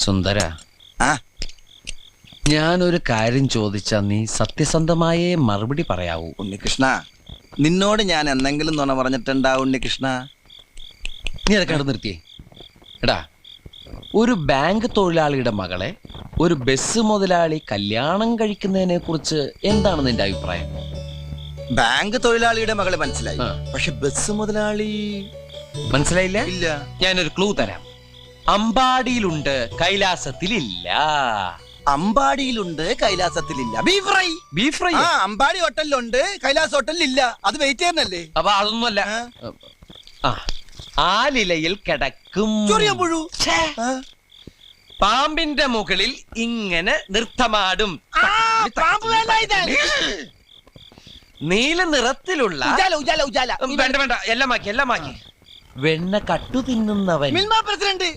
സുന്ദര, ഞാനൊരു കാര്യം ചോദിച്ചാ നീ സത്യസന്ധമായേ മറുപടി പറയാവൂ. ഉണ്ണികൃഷ്ണ, നിന്നോട് ഞാൻ എന്തെങ്കിലും നുണ പറഞ്ഞിട്ടുണ്ടാ ഉണ്ണികൃഷ്ണ? നീ അതൊക്കെ അവിടെ നിർത്തിയേ. എടാ, ഒരു ബാങ്ക് തൊഴിലാളിയുടെ മകളെ ഒരു ബസ് മുതലാളി കല്യാണം കഴിക്കുന്നതിനെ കുറിച്ച് എന്താണ് നിന്റെ അഭിപ്രായം? ബാങ്ക് തൊഴിലാളിയുടെ മകളെ മനസ്സിലായി, പക്ഷെ ബസ് മുതലാളി മനസ്സിലായില്ല? ഇല്ല. ഞാനൊരു ക്ലൂ തരാം. അമ്പാടിയിലുണ്ട്, കൈലാസത്തിലില്ല. അമ്പാടിയിലുണ്ട്, കൈലാസത്തിലില്ല. Beef fry. Beef fry Ambadi ഹോട്ടലിലുണ്ട്, കൈലാസ് ഹോട്ടലിലില്ല. അത് വെയിറ്റ് ചെയ്യുന്നല്ലേ? അപ്പൊ അതൊന്നുമല്ല. ആലിലയിൽ കിടക്കും പുഴു. പാമ്പിന്റെ മുകളിൽ ഇങ്ങനെ നൃത്തമാടും. നീല നിറത്തിലുള്ള വേണ്ട വേണ്ട, എല്ലാം മാക്കി. വെണ്ണ കട്ടു തിന്നുന്നവൻ. പ്രസിഡന്റ്